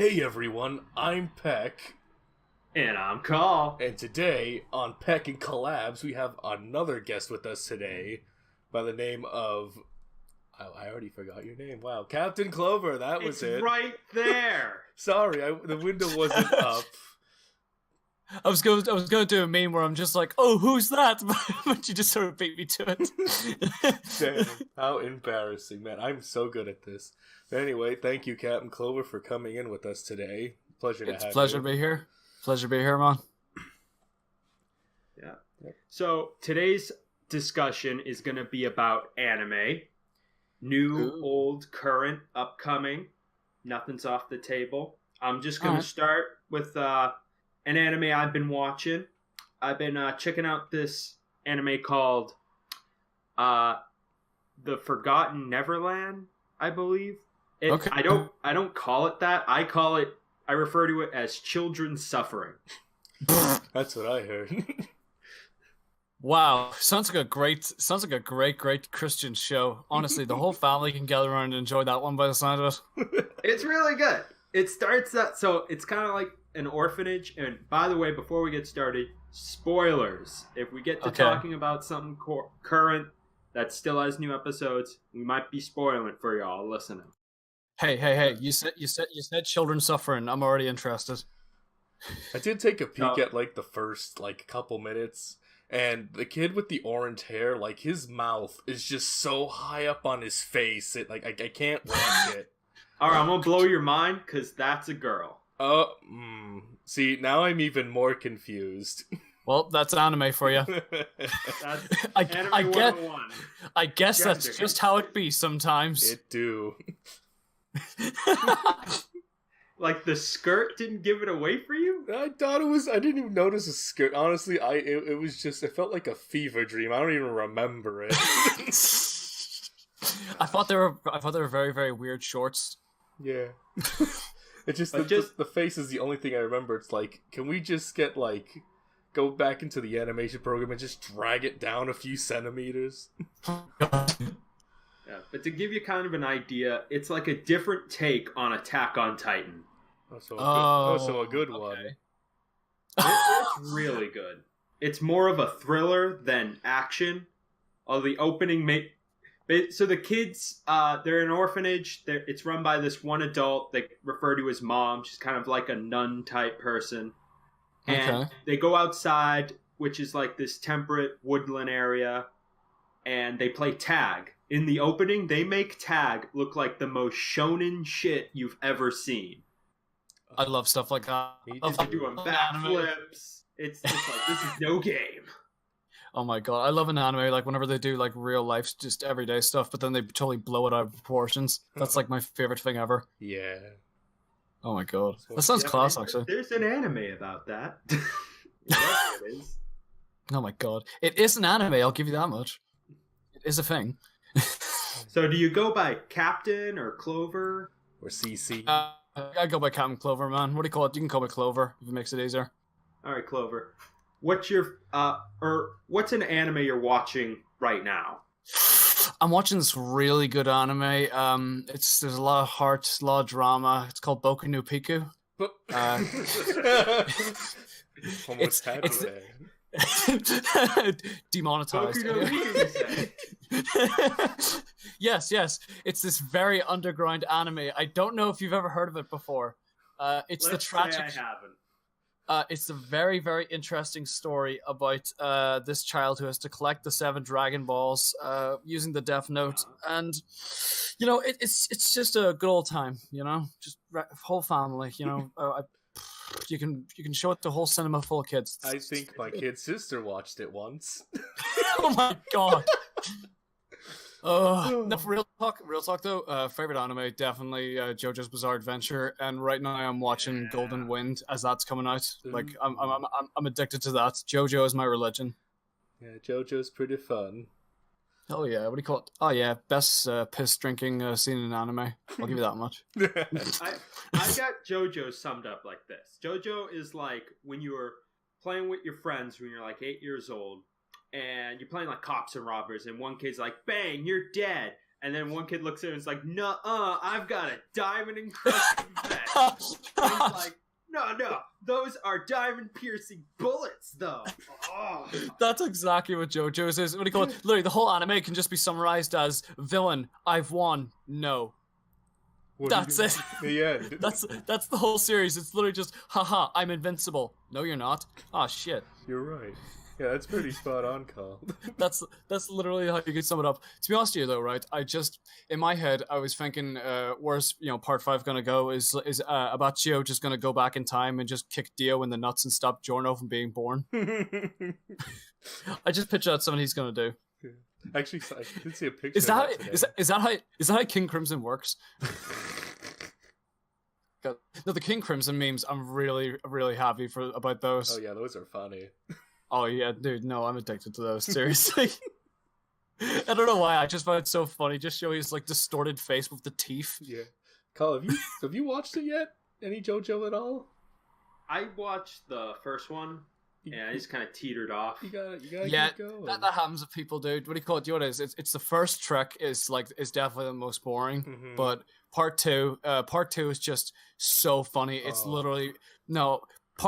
Hey everyone, I'm Pehk, And I'm Call. and today on Pehk and Kahllabs we have another guest with us today by the name of... I already forgot your name. Wow, Captain Clover, that was It's it. right there. Sorry, the window wasn't up. I was going to do a meme where I'm just like, "Oh, who's that?" But you just sort of beat me to it. Damn, how embarrassing, man. I'm so good at this. But anyway, thank you, Captain Clover, for coming in with us today. Pleasure to have you. It's a pleasure to be here. Pleasure to be here, man. Yeah. So today's discussion is going to be about anime. New, Ooh. old, current, upcoming. Nothing's off the table. I'm just going to start with an anime I've been watching. I've been checking out this anime called The Forgotten Neverland, I believe. Okay. I don't call it that. I refer to it as children suffering. That's what I heard. Wow, sounds like a great Christian show. Honestly, the whole family can gather around and enjoy that one by the sound of it. It's really good. It starts that, so it's kind of like an orphanage. And by the way, before we get started, spoilers. If we get to talking about something current that still has new episodes, we might be spoiling for y'all listening. Hey! You said children suffering. I'm already interested. I did take a peek at like the first couple minutes, and the kid with the orange hair, like his mouth is just so high up on his face. I can't watch it. All right, I'm gonna blow your mind because that's a girl. See, now I'm even more confused. Well, that's anime for you. That's I anime 101. I guess that's just how it be sometimes. It do. Like the skirt didn't give it away for you? I thought it was. I didn't even notice a skirt. Honestly, it was just. It felt like a fever dream. I don't even remember it. I thought they were very, very weird shorts. Yeah. It's just the face is the only thing I remember. It's like, can we just get go back into the animation program and just drag it down a few centimeters? Yeah, but to give you kind of an idea, it's like a different take on Attack on Titan. So a good one. It's really good. It's more of a thriller than action. The opening so the kids, they're in an orphanage. It's run by this one adult they refer to as mom. She's kind of like a nun type person. And they go outside, which is like this temperate woodland area, and they play tag. In the opening, they make tag look like the most shonen shit you've ever seen. I love stuff like that. They're doing backflips. It's like, this is no game. Oh my god, I love an anime like whenever they do like real life, just everyday stuff, but then they totally blow it out of proportions. That's like my favorite thing ever. Yeah. Oh my god, that sounds class. Actually, there's an anime about that. Yes, it is. Oh my god, it is an anime. I'll give you that much. It is a thing. So, do you go by Captain or Clover or CC? I go by Captain Clover, man. What do you call it? You can call me Clover if it makes it easier. All right, Clover. What's your what's an anime you're watching right now? I'm watching this really good anime. There's a lot of heart, a lot of drama. It's called Boku no Pico. Almost had Demonetized. Yes. It's this very underground anime. I don't know if you've ever heard of it before. It's the tragic. I haven't. It's a very, very interesting story about this child who has to collect the 7 Dragon Balls using the Death Note, and it's just a good old time. Just whole family. You can show it to a whole cinema full of kids. I think my kid's sister watched it once. Oh my god. No, for real talk though. Favorite anime, definitely JoJo's Bizarre Adventure, and right now I'm watching Golden Wind as that's coming out. Like I'm addicted to that. JoJo is my religion. Yeah, JoJo's pretty fun. Oh yeah, what do you call it? Oh yeah, best piss drinking scene in an anime. I'll give you that much. I got JoJo summed up like this. JoJo is like when you were playing with your friends when you're like 8 years old, and you're playing like cops and robbers, and one kid's like, "Bang, you're dead," And then one kid looks at him and is like, "Nuh-uh, I've got a diamond encrusted vest." And he's like, "No, those are diamond piercing bullets, though." Oh. That's exactly what JoJo's is. What do you call it? Literally, the whole anime can just be summarized as villain. I've won. No. That's it. The end. That's the whole series. It's literally just, haha, I'm invincible. No, you're not. Oh shit. You're right. Yeah, that's pretty spot on, Carl. That's literally how you could sum it up. To be honest with you, though, right? I just in my head I was thinking, where's part 5 gonna go? Is Abacchio just gonna go back in time and just kick Dio in the nuts and stop Giorno from being born? I just picture that's something he's gonna do. Yeah. Actually, I did see a picture. Is that how King Crimson works? No, the King Crimson memes. I'm really, really happy about those. Oh yeah, those are funny. Oh yeah, dude. No, I'm addicted to those. Seriously. I don't know why. I just found it so funny. Just show his like distorted face with the teeth. Yeah. Carl, have you watched it yet? Any JoJo at all? I watched the first one, and I just kind of teetered off. You gotta Yeah, keep going. that happens with people, dude. What do you call it? Do you know what it is? It's the first trek is definitely the most boring, but part two is just so funny. It's literally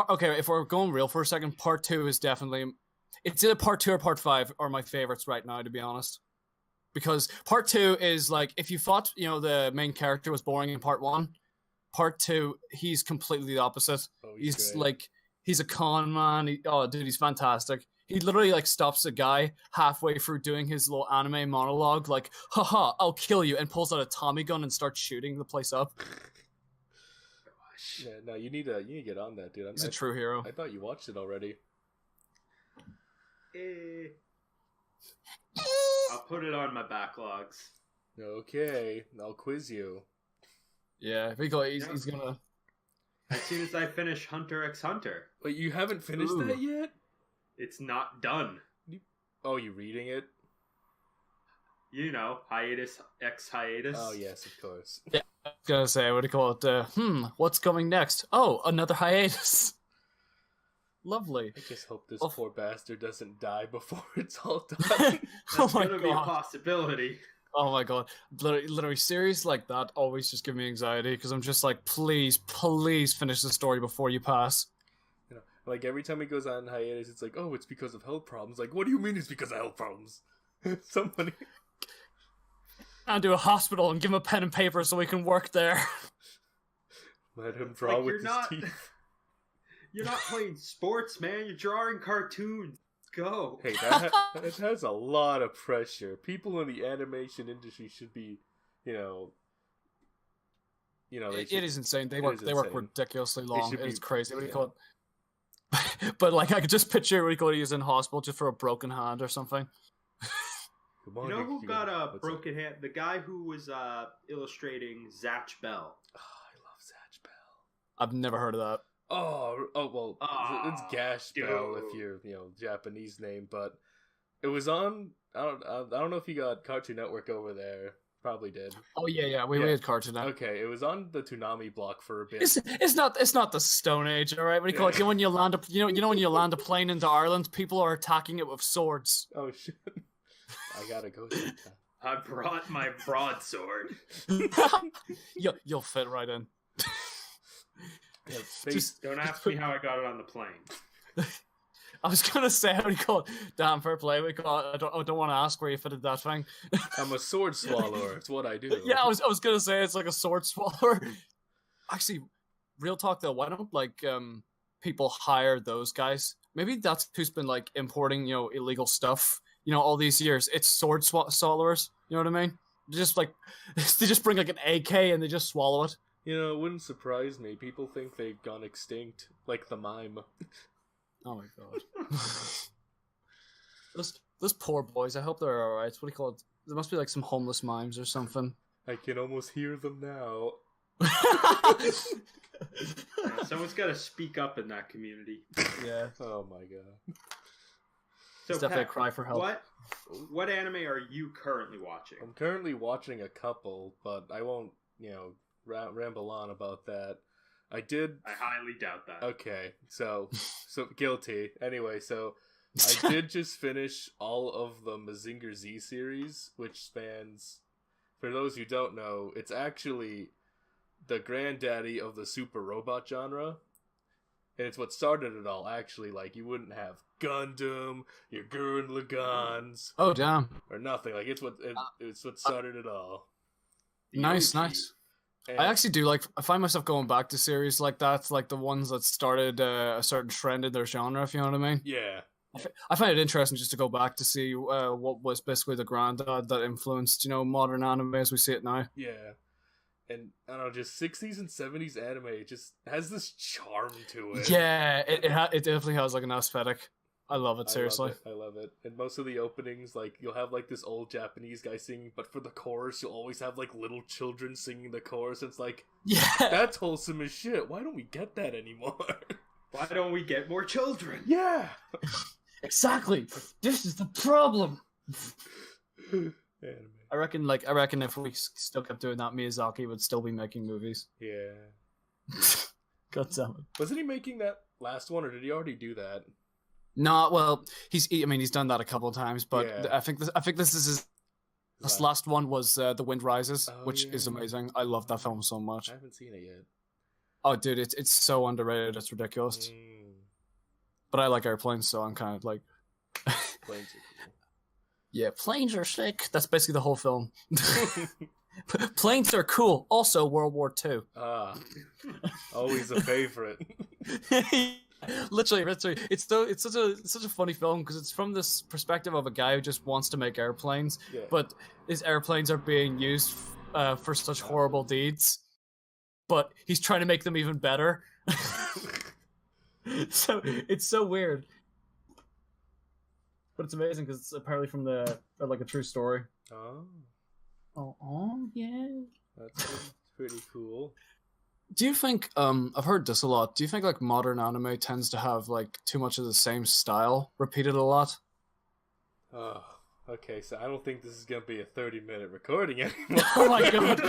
okay, if we're going real for a second, part 2 is definitely... It's either part 2 or part 5 are my favorites right now, to be honest. Because part 2 is like, if you thought, the main character was boring in part 1, part 2, he's completely the opposite. Oh, he's great. like, he's a con man. He's fantastic. He literally like stops a guy halfway through doing his little anime monologue, like, haha, I'll kill you, and pulls out a Tommy gun and starts shooting the place up. Yeah, no, you need to get on that, dude. He's a true hero. I thought you watched it already. I'll put it on my backlogs. Okay, I'll quiz you. Yeah, he's gonna... As soon as I finish Hunter x Hunter. Wait, you haven't finished that yet? It's not done. Oh, you reading it? Hiatus x hiatus. Oh, yes, of course. Yeah, I was gonna say, what do you call it? What's coming next? Oh, another hiatus. Lovely. I just hope this poor bastard doesn't die before it's all done. Oh my gonna be a possibility. Oh my god. Literally, series like that always just give me anxiety, because I'm just like, please finish the story before you pass. Like, every time he goes on hiatus, it's like, oh, it's because of health problems. Like, what do you mean it's because of health problems? Somebody... And do a hospital and give him a pen and paper so he can work there. Let him draw with his teeth. You're not playing sports, man. You're drawing cartoons. Go. Hey, that has a lot of pressure. People in the animation industry should be, it is insane. They work ridiculously long. It is crazy. What do you call it? But like, I could just picture he's in hospital just for a broken hand or something. You know who got a broken hand? The guy who was illustrating Zatch Bell. Oh, I love Zatch Bell. I've never heard of that. Oh well, it's Gash Bell if you're Japanese name, but it was on. I don't know if you got Cartoon Network over there. Probably did. Oh yeah, we had Cartoon Network. Okay, it was on the Toonami block for a bit. It's not the Stone Age, all right. What do you call it? When you land when you land a plane into Ireland, people are attacking it with swords. Oh shit! I gotta go. I brought my broadsword. You'll fit right in. Yeah, just don't ask me how I got it on the plane. I was gonna say, how do you call it? Damn, fair play. I don't want to ask where you fitted that thing. I'm a sword swallower. It's what I do. Yeah, I was gonna say it's like a sword swallower. Actually, real talk though, why don't people hire those guys? Maybe that's who's been like importing illegal stuff. All these years, it's sword swallowers. You know what I mean? They just bring like an AK and they just swallow it. It wouldn't surprise me. People think they've gone extinct, like the mime. Oh my god. Those poor boys, I hope they're alright. What do you call it? There must be like some homeless mimes or something. I can almost hear them now. Someone's got to speak up in that community. Yeah. Oh my god. So, it's definitely a cry for help. What anime are you currently watching? I'm currently watching a couple, but I won't, ramble on about that. I highly doubt that. Okay, so guilty. Anyway, so I did just finish all of the Mazinger Z series, which spans for those who don't know, it's actually the granddaddy of the super robot genre. And it's what started it all, actually. Like, you wouldn't have Gundam, your Gurren Lagans. Oh, damn. Or nothing. Like, it's what started it all. Nice. And I actually do I find myself going back to series like that, like the ones that started a certain trend in their genre, if you know what I mean. Yeah. I find it interesting just to go back to see what was basically the granddad that influenced, modern anime as we see it now. Yeah. And, I don't know, just 60s and 70s anime, it just has this charm to it. Yeah, it definitely has, like, an aesthetic. I love it, seriously. I love it. And most of the openings, like, you'll have, like, this old Japanese guy singing, but for the chorus, you'll always have, like, little children singing the chorus. It's like, yeah, that's wholesome as shit. Why don't we get that anymore? Why don't we get more children? Yeah! exactly. This is the problem. Anime. I reckon if we still kept doing that, Miyazaki would still be making movies. Yeah. God damn it. Wasn't he making that last one, or did he already do that? No, well, he's done that a couple of times, but Yeah. I think this is his last one was The Wind Rises, which is yeah. amazing. I love that film so much. I haven't seen it yet. Oh, dude, it's so underrated. It's ridiculous. But I like airplanes, so I'm kind of like, Planes are yeah, planes are sick. That's basically the whole film. Planes are cool. Also, World War II. cool. Always a favorite. literally, it's such a funny film because it's from this perspective of a guy who just wants to make airplanes, Yeah. but his airplanes are being used for such horrible deeds. But he's trying to make them even better. So it's so weird, but it's amazing because it's apparently from like a true story. Oh, yeah. That's pretty cool. Do you think I've heard this a lot? Do you think like modern anime tends to have like too much of the same style repeated a lot? Oh, okay. So I don't think this is gonna be a 30-minute recording anymore. Oh my god!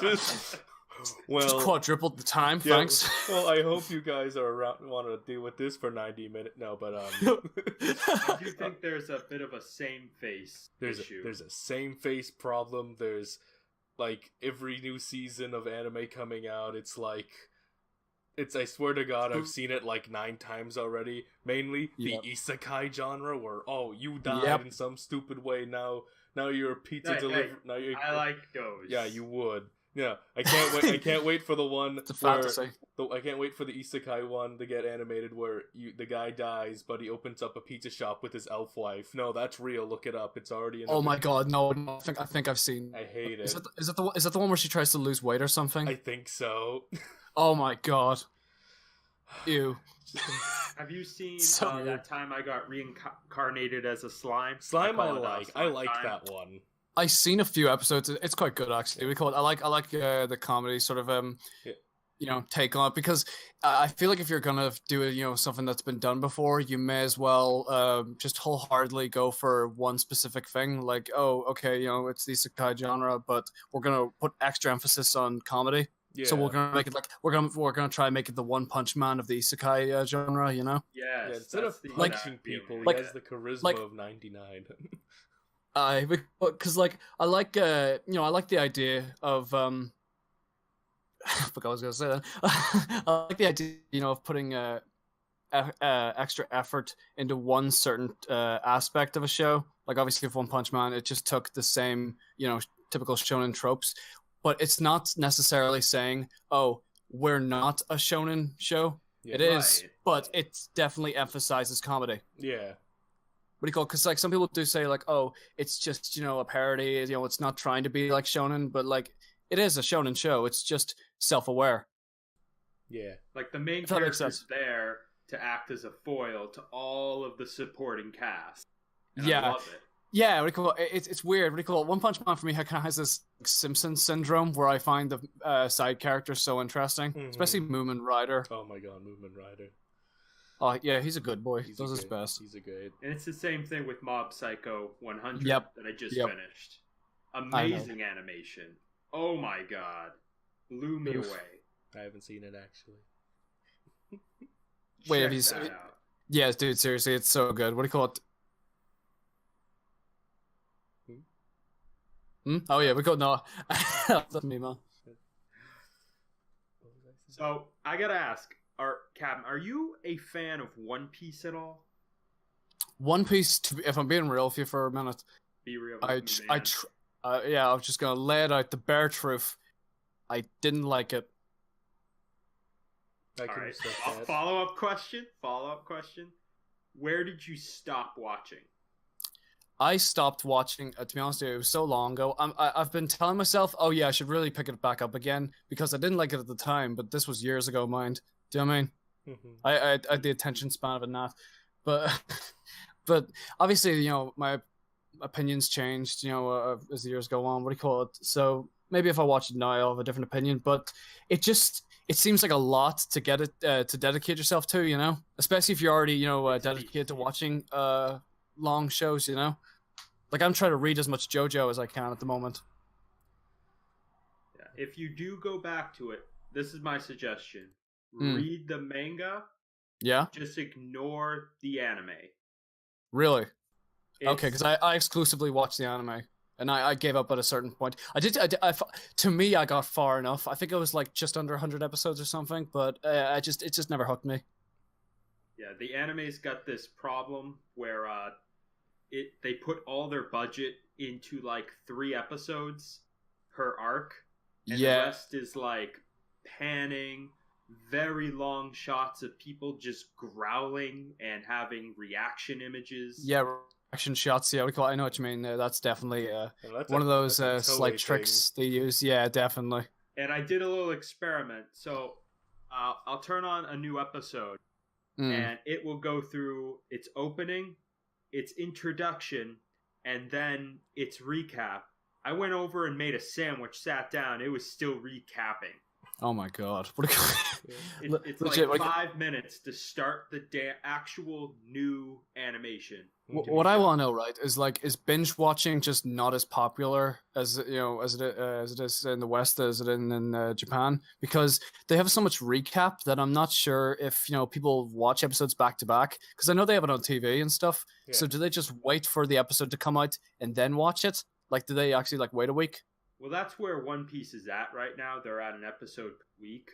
Just quadrupled the time. yeah, Thanks. Well, I hope you guys are around, want to deal with this for 90 minutes. No, but I do think there's a bit of a same face issue. There's a same face problem. There's like every new season of anime coming out, I swear to God, I've seen it like 9 times already. Mainly the isekai genre, where you died in some stupid way. Now you're a pizza delivery. I like those. Yeah, you would. Yeah, I can't wait. I can't wait for the one. It's a fantasy. I can't wait for the isekai one to get animated, where the guy dies, but he opens up a pizza shop with his elf wife. No, that's real. Look it up. It's already in. Oh my god, no! I think I've seen. I hate it. Is that the one where she tries to lose weight or something? I think so. Oh my god. Ew. Have you seen So that time I got reincarnated as a slime? Slime, I like that one. I've seen a few episodes. It's quite good actually. I like the comedy sort of take on it, because I feel like if you're gonna do something that's been done before, you may as well just wholeheartedly go for one specific thing. Like, it's the isekai genre, but we're gonna put extra emphasis on comedy. Yeah. So we're gonna make it like we're gonna try and make it the One Punch Man of the isekai genre. Yes, yeah, instead of punching people, he has the charisma of 99. Because I like I like the idea of Fuck, I was gonna say that. I like the idea of putting extra effort into one certain aspect of a show. Like obviously, with One Punch Man, it just took the same typical shonen tropes, but it's not necessarily saying, "Oh, we're not a shonen show." Yeah, it is, but it definitely emphasizes comedy. Yeah. What do you call it? Because like some people do say like, oh, it's just a parody. It's not trying to be like shonen, but like it is a shonen show. It's just self-aware. Yeah, like the main character's there to act as a foil to all of the supporting cast. And I love it. Yeah, what do you call it? It's weird. What do you call it? One Punch Man for me kind of has this Simpsons syndrome where I find the side characters so interesting, especially Moomin Rider. Oh my god, Moomin Rider. Oh yeah, he's a good boy. He does his best. He's a good. And it's the same thing with Mob Psycho 100 that I just finished. Amazing animation. Oh my god, blew me away. I haven't seen it actually. Wait, have you seen it? Yes, dude. Seriously, it's so good. What do you call it? Oh yeah, we got no. That's me, man. So I gotta ask, Captain, are you a fan of One Piece at all? One Piece. If I'm being real with you for a minute, Be real I, with tr- me, I, man. tr- yeah, I was just gonna lay it out the bare truth. I didn't like it. I All can right. respect that. Follow up question. Where did you stop watching? I stopped watching. To be honest with you, it was so long ago. I've been telling myself, oh yeah, I should really pick it back up again because I didn't like it at the time. But this was years ago, mind. Do you know what I mean? Mhm. I had the attention span of a gnat, but but obviously, my opinions changed. As the years go on. What do you call it? So maybe if I watch it now, I'll have a different opinion. But it seems like a lot to get it to dedicate yourself to. Especially if you're already dedicated to watching long shows. Like I'm trying to read as much JoJo as I can at the moment. Yeah. If you do go back to it, this is my suggestion. Hmm. Read the manga. Yeah, Just ignore the anime. really. Okay, It's- because I exclusively watch the anime, and I gave up at a certain point. To me, I got far enough. I think it was like just under 100 episodes or something, but it just never hooked me. Yeah, the anime's got this problem where they put all their budget into like 3 episodes per arc, and the Yeah, rest is like panning, very long shots of people just growling and having reaction images. yeah, reaction shots. Yeah, I know what you mean. That's definitely Yeah, that's one of those that's a slight Toei tricks they use. Yeah, definitely. And I did a little experiment. So I'll turn on a new episode, and it will go through its opening, its introduction, and then its recap. I went over and made a sandwich, sat down. It was still recapping. Oh my god. It's Legit, like 5 minutes to start the actual new animation. What I want to know, right, is binge watching just not as popular as as it is in the West as it is in Japan, because they have so much recap that I'm not sure if people watch episodes back to back, because I know they have it on TV and stuff. Yeah. So do they just wait for the episode to come out and then watch it? Like, do they actually wait a week? Well, that's where One Piece is at right now. They're at an episode per week.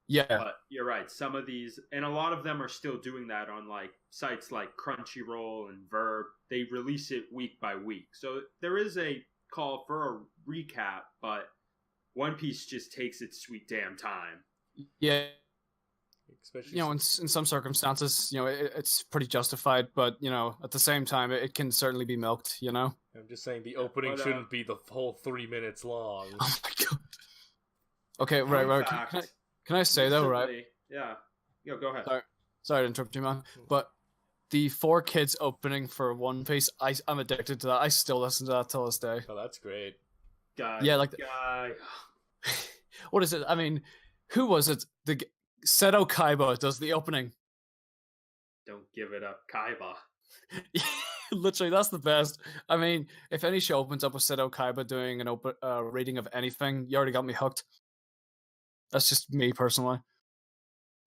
Yeah. But you're right. Some of these, and a lot of them are still doing that on like sites like Crunchyroll and Verb. They release it week by week. So there is a call for a recap, but One Piece just takes its sweet damn time. Yeah. Especially In some circumstances, it's pretty justified, but at the same time, it can certainly be milked. I'm just saying the opening But, shouldn't be the whole 3 minutes long. Oh my god. Okay, Fun right. fact, Can I say though, right? recently- Yeah. Yo, go ahead. Sorry to interrupt you, man. But the 4 Kids opening for One Piece, I'm addicted to that. I still listen to that till this day. Oh, that's great. Guy, Yeah, like guy. what is it? I mean, who was it? The Seto Kaiba does the opening. Don't give it up, Kaiba. Literally, that's the best. I mean, if any show opens up with Seto Kaiba doing an reading of anything, you already got me hooked. That's just me personally.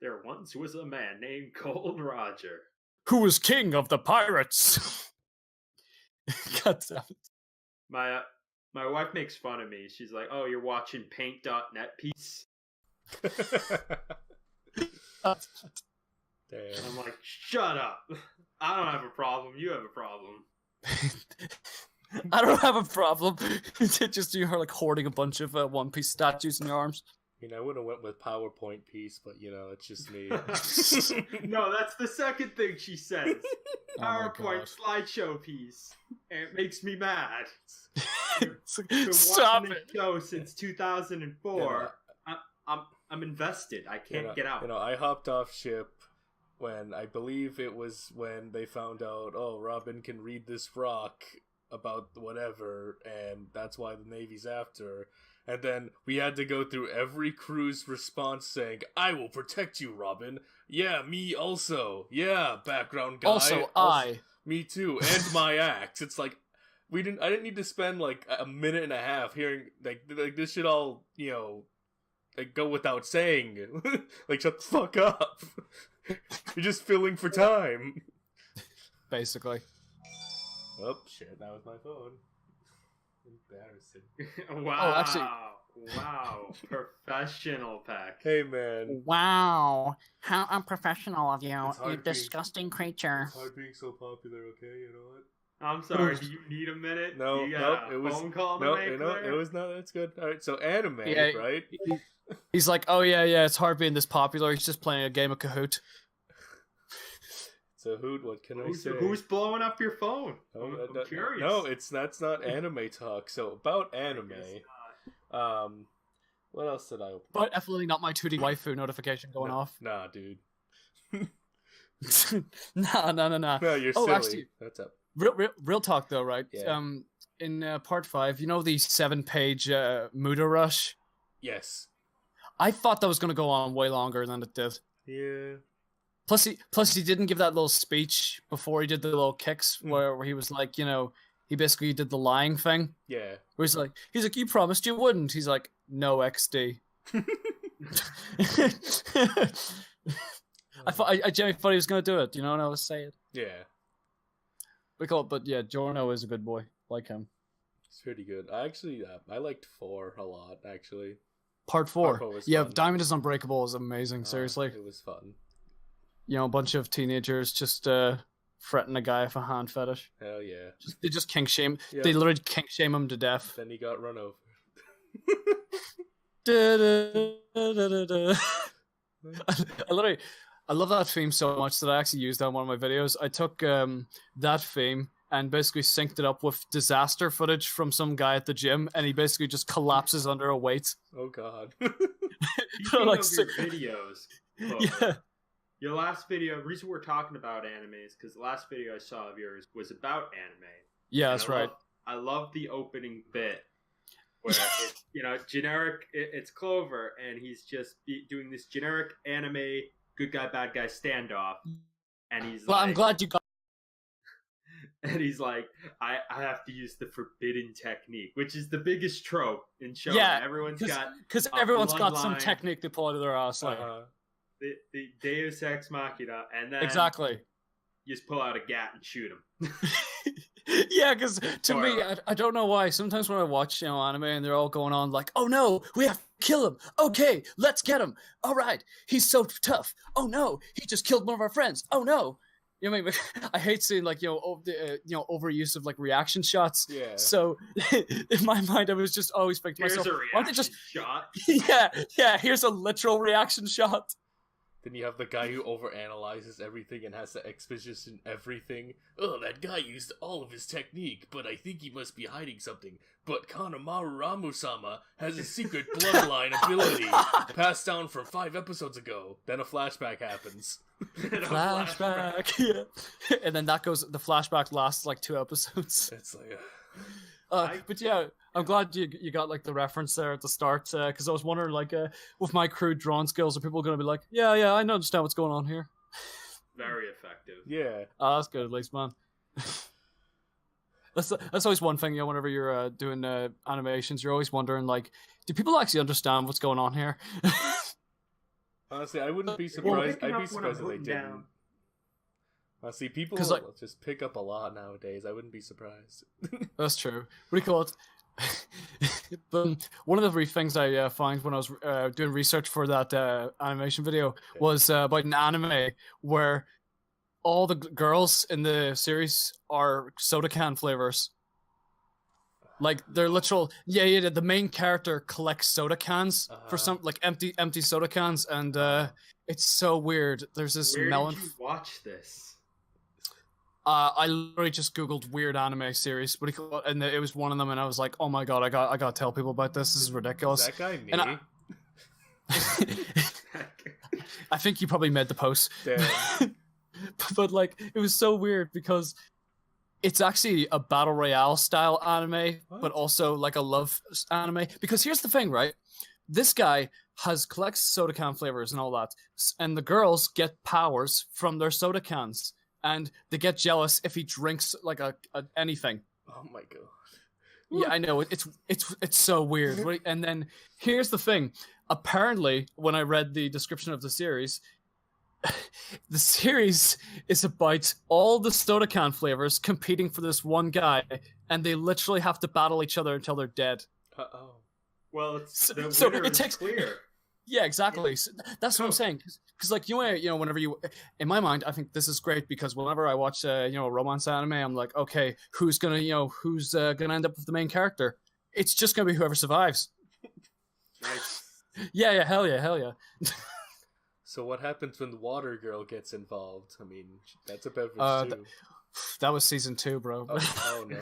There once was a man named Gold Roger. Who was king of the pirates? God damn it. My wife makes fun of me. She's like, "Oh, you're watching Paint.net piece." Damn. And I'm like, "Shut up! I don't have a problem. You have a problem." I don't have a problem. Just you her hoarding a bunch of One Piece statues in your arms. I would have went with PowerPoint piece, but it's just me. No, that's the second thing she says. Oh my PowerPoint God. slideshow piece, and it makes me mad. Stop Been watching it. the show since 2004. I'm invested. I can't get out. I hopped off ship when I believe it was when they found out, oh, Robin can read this rock about whatever, and that's why the Navy's after her. And then we had to go through every crew's response saying, "I will protect you, Robin. Yeah, me also. Yeah, background guy. Also, I. Me too. And my axe." It's like I didn't need to spend a minute and a half hearing like this should all go without saying. Shut the fuck up. You're just filling for time. Basically. Oh shit! That was my phone. Embarrassing. Wow. Oh, actually- Wow. Professional, Pehk. Hey man, Wow, how unprofessional of you, It's hard you being- disgusting creature. it's hard being so popular. Okay, you know what? I'm sorry, do you need a minute? No, you no, got it a was phone call to no, make there? it was not. That's good. All right, so anime, Yeah, right? He's like, oh yeah, it's hard being this popular. He's just playing a game of Kahoot. So Hoot, what can I say? Who's blowing up your phone? No, I'm curious. No, that's not anime talk. So about anime, what else did I open? But definitely not my 2D waifu notification going off. Nah, dude. Nah. No, you're Oh, silly. actually- That's up. Real talk though, right? Yeah. In part 5, you know the 7-page Muda Rush? Yes. I thought that was going to go on way longer than it did. Yeah. Plus he didn't give that little speech before he did the little kicks where he was like, you know, he basically did the lying thing. Yeah. Where he's like, you promised you wouldn't. He's like, no XD. I genuinely thought he was going to do it, you know, and I was saying. Yeah. But yeah, Giorno is a good boy. Like him. It's pretty good. I actually, I liked 4 a lot, actually. Part 4. Part 4 was Yeah, fun. Diamond is Unbreakable is amazing, seriously. It was fun. You know, a bunch of teenagers just fretting a guy with a hand fetish. Hell yeah. They just kink shame. Yeah. They literally kink shame him to death. Then he got run over. I love that theme so much that I actually used that in one of my videos. I took that theme and basically synced it up with disaster footage from some guy at the gym, and he basically just collapses under a weight. Oh god. Speaking Like, of your videos, Clover, Yeah. your last video, the reason we're talking about anime is because the last video I saw of yours was about anime. Yeah, And that's right. I love the opening bit where it's, you know, generic. It's Clover, and he's just doing this generic anime good guy bad guy standoff, and he's Well, like, I'm glad you got. and he's like, I have to use the forbidden technique, which is the biggest trope in shows. Yeah, Everyone's got because a everyone's got some bloodline. technique they pull out of their ass. Like, the Deus Ex Machina, and then exactly. you just pull out a gat and shoot him. Yeah, because to me, Spoiler. I don't know why. Sometimes when I watch anime and they're all going on like, "Oh no, we have to kill him. Okay, let's get him. All right, he's so tough. Oh no, he just killed one of our friends. Oh no." You know what I mean? I hate seeing like overuse of like reaction shots. Yeah. So in my mind, I was just always thinking to Here's myself, a why don't they reaction just shot. yeah, here's a literal reaction shot. Then you have the guy who overanalyzes everything and has to exposition everything. Oh, that guy used all of his technique, but I think he must be hiding something. But Kanemaru Ramusama has a secret bloodline ability passed down from 5 episodes ago. Then a flashback happens. Flashback. Yeah. And then that goes. The flashback lasts like 2 episodes. It's like, But yeah, I'm glad you got like the reference there at the start because I was wondering like with my crude drawing skills, are people going to be like, yeah, I understand what's going on here. Very effective. yeah. Oh, that's good, at least, man. That's always one thing. Whenever you're doing animations, you're always wondering like, do people actually understand what's going on here? Honestly, I wouldn't be Well, surprised. picking I'd be up what I'm surprised if they putting didn't. down. Honestly, people 'Cause, like- just pick up a lot nowadays. I wouldn't be surprised. That's true. What do you call it? But one of the things I find when I was doing research for that animation video was about an anime where all the girls in the series are soda can flavors. Like they're literal. Yeah. The main character collects soda cans for some like empty soda cans, and it's so weird. There's this Where melon. did you watch this? I literally just googled weird anime series, what do you call it? And it was one of them, and I was like, "Oh my god, I got to tell people about this. This is Is ridiculous." that guy me? And I think you probably made the post, Damn. but like it was so weird because it's actually a battle royale style anime, What? but also like a love anime. Because here's the thing, right? This guy collects soda can flavors and all that, and the girls get powers from their soda cans. And they get jealous if he drinks like a anything. Oh my god. Yeah, I know it's so weird. Right? And then here's the thing: apparently, when I read the description of the series, the series is about all the soda can flavors competing for this one guy, and they literally have to battle each other until they're dead. Uh-oh. Well, it's the So winner it is takes clear. Yeah, exactly. So that's what I'm saying. Because like whenever you, in my mind, I think this is great because whenever I watch a romance anime, I'm like, okay, who's gonna end up with the main character? It's just gonna be whoever survives. Nice. Yeah, hell yeah. So what happens when the water girl gets involved? I mean, that's a beverage too. That was season 2, bro. Oh no.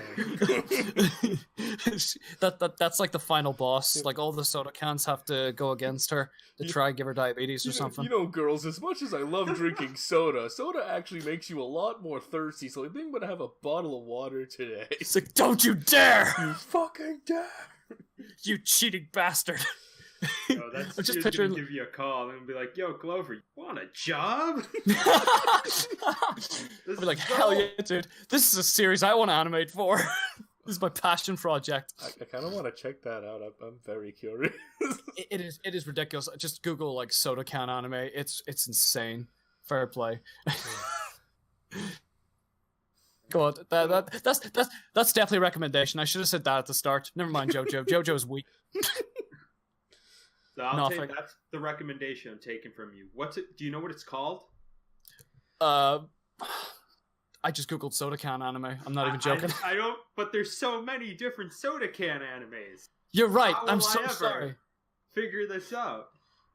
That's like the final boss. Like all the soda cans have to go against her to try and give her diabetes or something. Girls, as much as I love drinking soda actually makes you a lot more thirsty, so I think I'm gonna have a bottle of water today. It's like, don't you dare! You fucking dare! You cheating bastard! No, that's I'm just gonna give you a call and be like, "Yo, Clover, you want a job?" I'll be like, hell yeah, dude! This is a series I want to animate for. This is my passion project. I kind of want to check that out. I'm very curious. It is ridiculous. Just Google like soda can anime. It's insane. Fair play. God, that's definitely a recommendation. I should have said that at the start. Never mind, JoJo. JoJo's weak. So that's the recommendation I'm taking from you. What's it? Do you know what it's called? I just googled soda can anime. I'm not even joking. I don't. But there's so many different soda can animes. You're right. How I'm will so I ever sorry. Figure this out.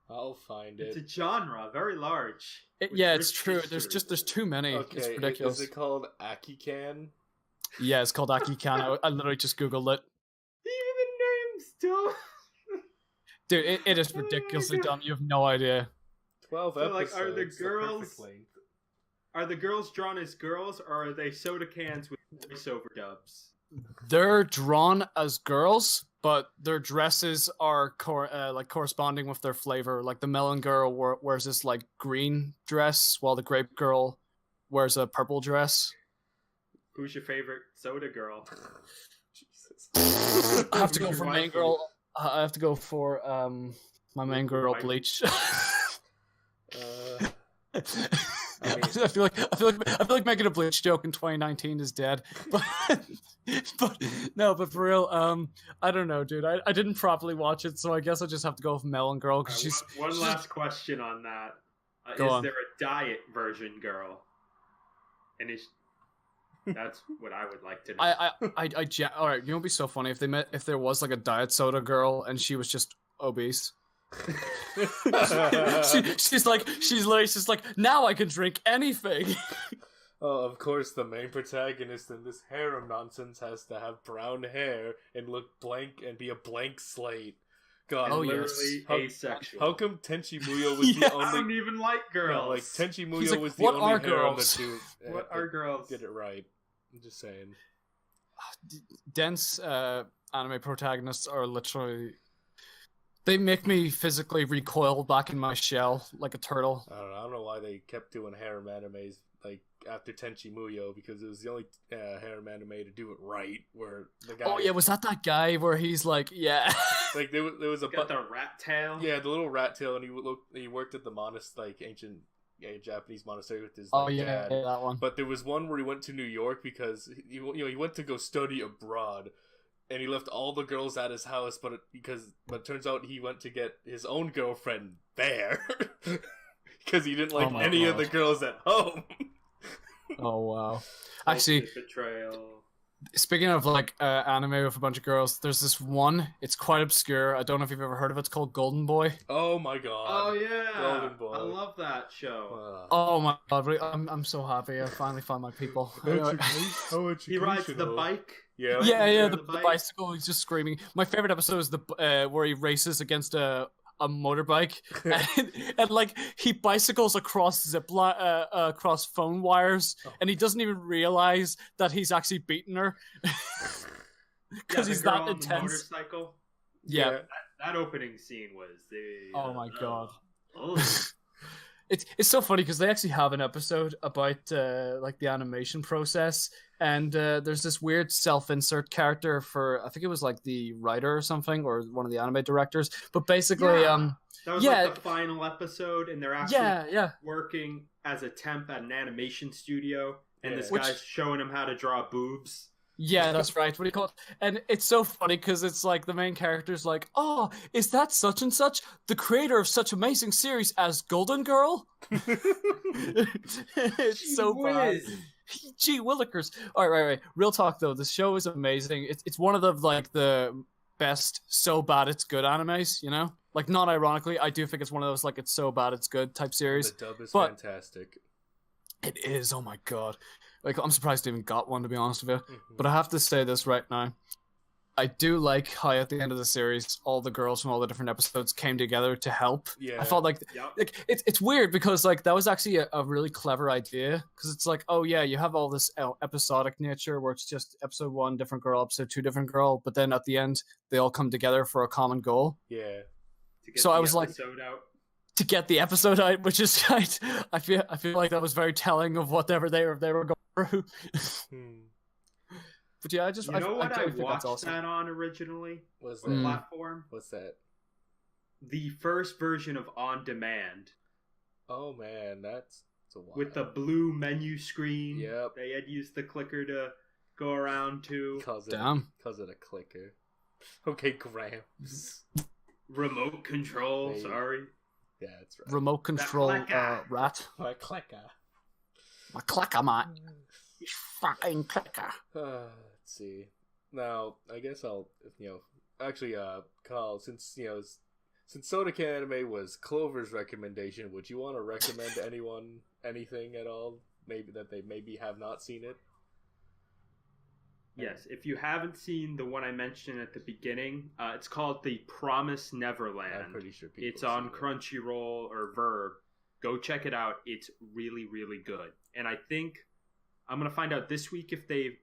I'll find it. It's a genre, very large. It's true. There's too many. Okay, it's ridiculous. Is it called Akikan? Yeah, it's called Akikan. I literally just googled it. Even the name still. Dude, it is ridiculously dumb. You have no idea. 12 episodes. Like, are the perfect girls? length. Are the girls drawn as girls, or are they soda cans with voiceover dubs? They're drawn as girls, but their dresses are corresponding with their flavor. Like the melon girl wears this like green dress, while the grape girl wears a purple dress. Who's your favorite soda girl? Jesus. I have to go for main girl. I have to go for my main girl, Bleach. I feel like making a Bleach joke in 2019 is dead. But for real, I don't know, dude. I didn't properly watch it, so I guess I just have to go with Melon Girl because she's. One last question on that: Go on. there a diet version girl? And that's what I would like to know. All right, you know, it'd be so funny if there was like a diet soda girl and she was just obese. she's literally just like, now I can drink anything. Oh, of course, the main protagonist in this harem nonsense has to have brown hair and look blank and be a blank slate. God, literally asexual. How come Tenchi Muyo was the only? I don't even like girls. No, like Tenchi Muyo like, was the what only are harem girls? that do. What are girls? Get it right. I'm just saying. Dense anime protagonists are literally. They make me physically recoil back in my shell like a turtle. I don't know why they kept doing harem animes like after Tenchi Muyo, because it was the only harem anime to do it right. Where the guy. Oh yeah, was that guy where he's like, yeah. Like there was a got the rat tail. Yeah, the little rat tail, and he worked at the ancient Japanese monastery with his dad. Yeah, that one. But there was one where he went to New York because he went to go study abroad, and he left all the girls at his house. But it turns out he went to get his own girlfriend there because he didn't like any of the girls at home. Oh wow! Actually, betrayal. Speaking of like anime with a bunch of girls, there's this one. It's quite obscure. I don't know if you've ever heard of it. It's called Golden Boy. Oh my god! Oh yeah, Golden Boy. I love that show. Oh my god! I'm so happy. I finally found my people. He rides the bike. Yeah, the bicycle. He's just screaming. My favorite episode is the where he races against a motorbike and like he bicycles across across phone wires, and he doesn't even realize that he's actually beating her because he's that intense. Motorcycle. Yeah, that opening scene was the. Oh my god. It's so funny because they actually have an episode about like the animation process, and there's this weird self-insert character for I think it was like the writer or something, or one of the anime directors. But basically, that was like the final episode, and they're actually working as a temp at an animation studio, and this guy's showing him how to draw boobs. Yeah, that's right. What do you call it? And it's so funny because it's like the main character's like, "Oh, is that such and such, the creator of such amazing series as Golden Girl?" It's so bad. Gee willikers. All right. Real talk though, the show is amazing. It's one of the best so bad it's good animes. You know, like not ironically, I do think it's one of those like it's so bad it's good type series. The dub is fantastic. It is. Oh my god. Like, I'm surprised I even got one, to be honest with you. But I have to say this right now. I do like how at the end of the series, all the girls from all the different episodes came together to help. Yeah. I felt like it's weird because like that was actually a really clever idea. Because it's like, oh yeah, you have all this episodic nature where it's just episode 1, different girl, episode 2, different girl. But then at the end, they all come together for a common goal. Yeah. So I was like... to get the episode out, which is I feel like that was very telling of whatever they were going through. But yeah, I watched that on originally? What's that platform? What's that? The first version of On Demand. Oh man, that's a while. With the blue menu screen. Yep. They had used the clicker to go around to. Cause it a clicker. Okay, Gramps. Remote control. Sorry. Yeah, that's right. Remote control rat. My clicker. My clicker, mate. You fucking clicker. Let's see. Now, I guess I'll, actually, Carl, since Soda Can Anime was Clover's recommendation, would you want to recommend anyone anything at all? Maybe that they have not seen it? Yes, if you haven't seen the one I mentioned at the beginning, it's called The Promised Neverland. I'm pretty sure people it's on Crunchyroll or Verb. Go check it out. It's really, really good. And I think I'm going to find out this week if they've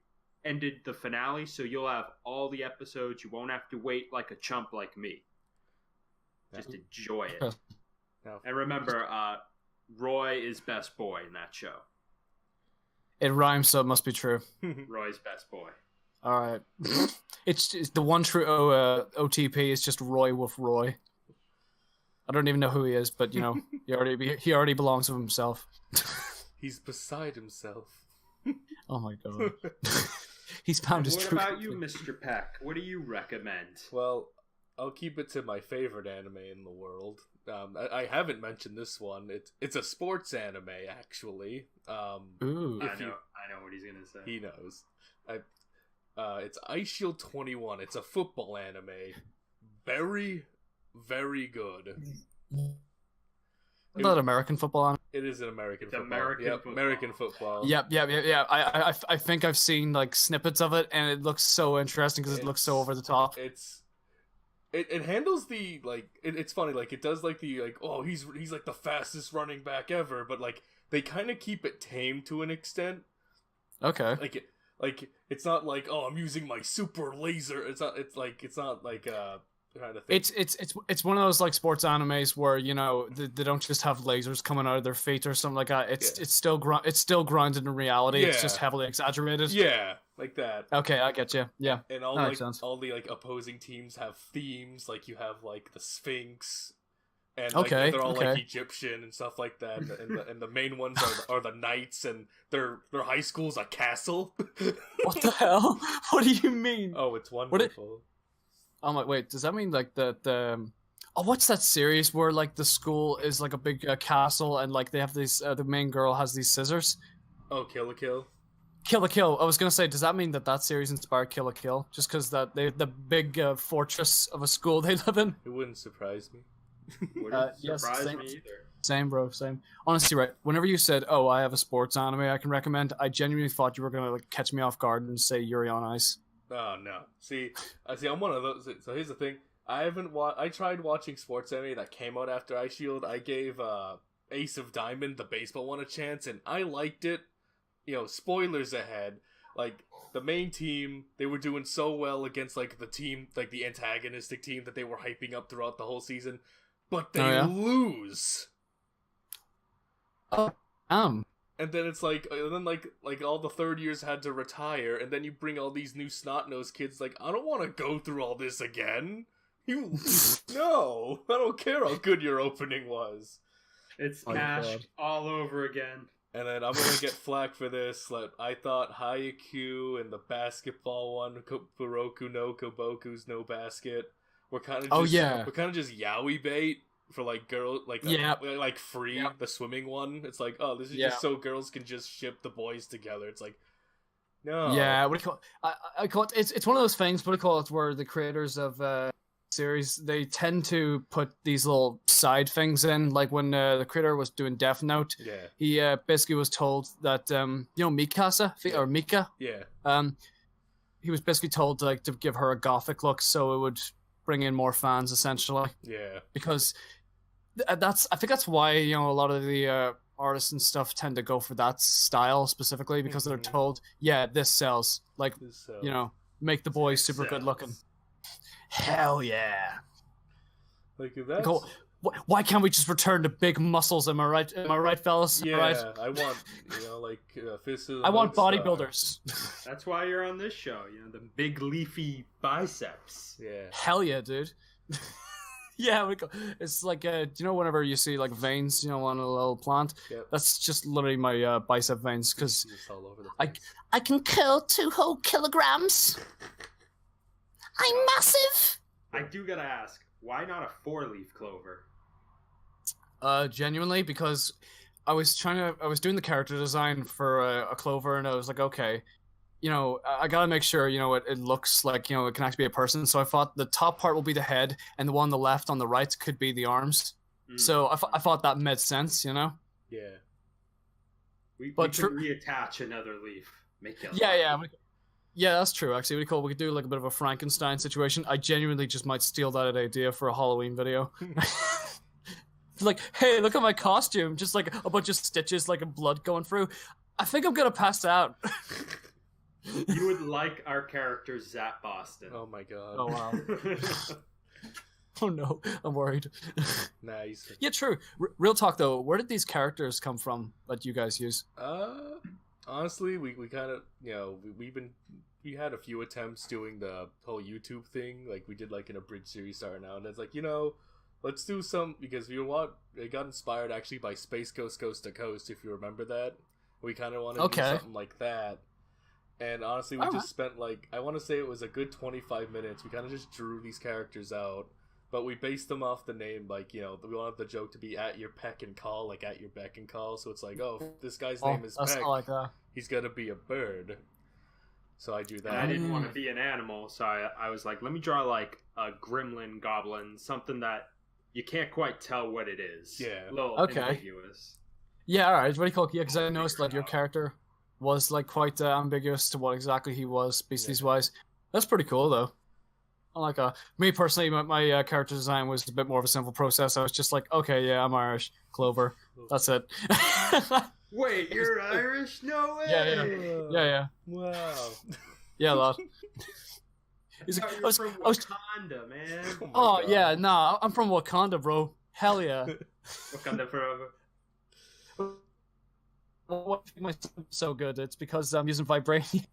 ended the finale, so you'll have all the episodes. You won't have to wait like a chump like me. Just enjoy it. And remember, Roy is best boy in that show. It rhymes, so it must be true. Roy's best boy. All right. It's the one true OTP is just Roy with Roy. I don't even know who he is, but he already belongs to himself. He's beside himself. Oh my god. He's found his truth. What about you, Mr. Pehk? What do you recommend? Well, I'll keep it to my favorite anime in the world. I haven't mentioned this one. It's a sports anime, actually. Ooh. I know what he's gonna say. He knows. It's Ice Shield 21. It's a football anime. Very, very good. Not American football anime. It is an American football. Football. American football. Yep. I think I've seen like snippets of it, and it looks so interesting because it looks so over the top. It handles the like. It's funny. Like it does like the like. Oh, he's like the fastest running back ever. But like they kind of keep it tame to an extent. Okay. Like it's not like, oh, I'm using my super laser. It's not like kind of thing. It's one of those like sports animes where they don't just have lasers coming out of their feet or something like that. It's still grounded in reality. Yeah. It's just heavily exaggerated. Yeah, like that. Okay, I get you. Yeah, and all the like opposing teams have themes. Like you have like the Sphinx, and like, they're all like Egyptian and stuff like that. And the main ones are the knights, and their high school's a castle. What the hell? What do you mean? Oh, it's wonderful. I'm like, wait, does that mean like the what's that series where like the school is like a big castle and like they have these the main girl has these scissors? Oh, Kill la Kill. Kill la Kill. I was gonna say, does that mean that series inspired Kill la Kill? Just because that they the big fortress of a school they live in? It wouldn't surprise me. Wouldn't surprise me either. Same, bro. Same. Honestly, right. Whenever you said, "Oh, I have a sports anime I can recommend," I genuinely thought you were gonna like catch me off guard and say Yuri on Ice. Oh no! See, I'm one of those. So here's the thing: I tried watching sports anime that came out after Ice Shield. I gave Ace of Diamond, the baseball one, a chance, and I liked it. Spoilers ahead. Like the main team, they were doing so well against like the team, like the antagonistic team that they were hyping up throughout the whole season, but they lose. And then it's like, and then like all the third years had to retire, and then you bring all these new snot-nosed kids. Like, I don't want to go through all this again. No, I don't care how good your opening was. It's cash all over again. And then I'm gonna get flack for this. Like, I thought Haikyuu and the basketball one, Furoku no Koboku's no basket, were kind of just yaoi bait for like girl, like like free the swimming one. It's like, oh, this is just so girls can just ship the boys together. It's like, no, what do you call it? I call it. It's one of those things. What do you call it? Where the creators of series, they tend to put these little side things in. Like when the creator was doing Death Note, he basically was told that Mikasa or Mika, he was basically told like to give her a gothic look so it would bring in more fans essentially. Yeah, because I think that's why a lot of the artists and stuff tend to go for that style specifically because they're told, this sells. Like make the boys super good looking. Hell yeah! Like that's... Cool. Why can't we just return to big muscles? Am I right? Am I right, fellas? Yeah, right? I want fists of the I want bodybuilders. That's why you're on this show. The big leafy biceps. Yeah. Hell yeah, dude. Yeah, it's like whenever you see like veins, on a little plant, that's just literally my bicep veins because I can curl 2 whole kilograms. I'm massive. I do gotta ask, why not a 4-leaf clover? Genuinely, because I was doing the character design for a clover, and I was like, okay, I gotta make sure, it looks like, it can actually be a person. So I thought the top part will be the head, and the one on the left on the right could be the arms. So I thought that made sense, Yeah. We can reattach another leaf. Make it. Yeah, that's true. Actually, really cool. We could do like a bit of a Frankenstein situation. I genuinely just might steal that idea for a Halloween video. Like, hey, look at my costume. Just like a bunch of stitches, like a blood going through. I think I'm gonna pass out. You would like our character Zap Boston. Oh my god. Oh wow. Oh no, I'm worried. Nice. Yeah, true. Real talk though, where did these characters come from that you guys use? Honestly, we kind of we had a few attempts doing the whole YouTube thing. Like we did like an abridged series starting out, and it's like let's do some because it got inspired actually by Space Ghost Coast to Coast, if you remember that. We kind of wanted to do something like that. And honestly, we just spent like, I want to say it was a good 25 minutes. We kind of just drew these characters out, but we based them off the name. Like, we wanted the joke to be at your peck and call, like at your beck and call. So it's like, oh, this guy's name is Pehk. Like that. He's gonna be a bird. So I do that. And I didn't want to be an animal, so I was like, let me draw like a gremlin goblin, something that you can't quite tell what it is. Yeah. A little ambiguous. Yeah, alright, it's really cool. Yeah, because I noticed like your character was like quite ambiguous to what exactly he was species wise. That's pretty cool though. I like me personally, my character design was a bit more of a simple process. I was just like, okay, yeah, I'm Irish, Clover. That's it. Wait, you're Irish? No way. Yeah. Wow. Yeah, lad. I was from Wakanda, man. Oh yeah, nah, I'm from Wakanda, bro. Hell yeah. Wakanda forever. What makes my so good? It's because I'm using vibranium.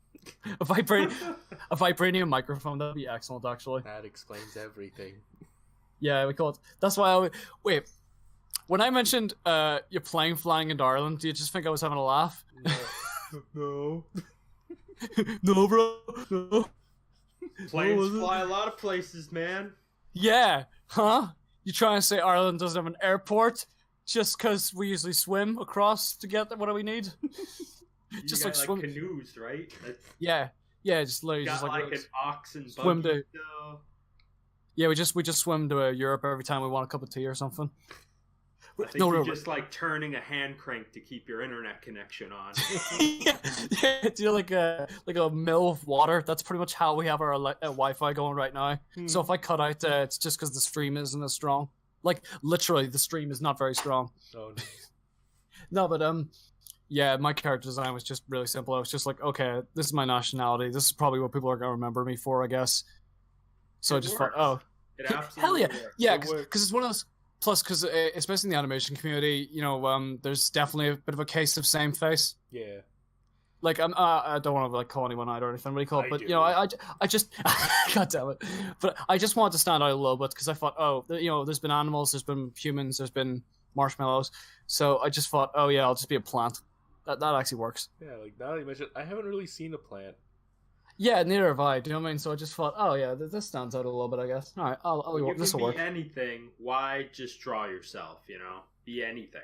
a vibranium microphone. That'd be excellent, actually. That explains everything. Yeah, we call it. That's why wait. When I mentioned you're flying into Ireland, do you just think I was having a laugh? No. No, bro. No. Planes fly a lot of places, man. Yeah. Huh? You trying to say Ireland doesn't have an airport just because we usually swim across to get what do we need? Just like swim canoes, right? Yeah, just literally got just like an oxen swim buggy. Yeah, we just swim to Europe every time we want a cup of tea or something. I think you're just like turning a hand crank to keep your internet connection on. yeah, do like a mill of water. That's pretty much how we have our Wi-Fi going right now. So if I cut out, it's just because the stream isn't as strong. Like literally, the stream is not very strong. Oh no. No, but yeah, my character design was just really simple. I was just like, okay, this is my nationality. This is probably what people are gonna remember me for, I guess. So I just thought, oh, it absolutely hell yeah, works. yeah, because it's one of those. Plus, because especially in the animation community, there's definitely a bit of a case of same face. Yeah. Like I don't want to call anyone out or anything really cool, but do. I just God damn it, but I just wanted to stand out a little bit because I thought, there's been animals, there's been humans, there's been marshmallows, so I just thought, oh yeah, I'll just be a plant. That actually works. Yeah, like now that you mention, I haven't really seen a plant. Yeah, neither have I. Do you know what I mean? So I just thought, oh yeah, this stands out a little bit, I guess. All right, this will work. Be anything. Why just draw yourself? Be anything.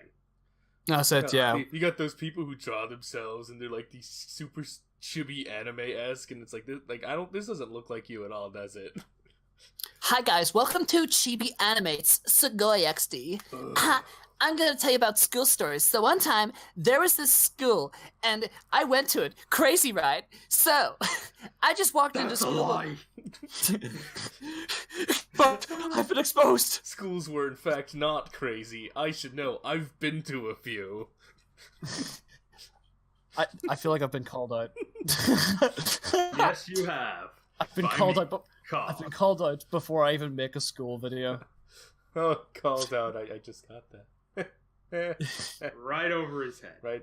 That's it. Yeah. You got those people who draw themselves and they're like these super chibi anime-esque, and it's like this doesn't look like you at all, does it? Hi guys, welcome to Chibi Animates Sugoi XD. I'm gonna tell you about school stories. So one time, there was this school, and I went to it. Crazy, right? So, I just walked into school. Lie. But I've been exposed. Schools were in fact not crazy. I should know. I've been to a few. I feel like I've been called out. Yes, you have. I've been called out. I've been called out before I even make a school video. Oh, called out. I just got that. Right over his head. Right.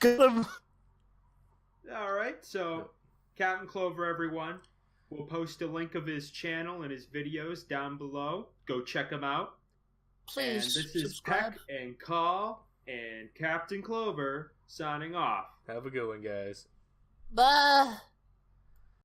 Get him. All right, so Captain Clover, everyone. We'll post a link of his channel and his videos down below. Go check him out. Please And this is subscribe. Pehk and Call and Captain Clover signing off. Have a good one, guys. Bye.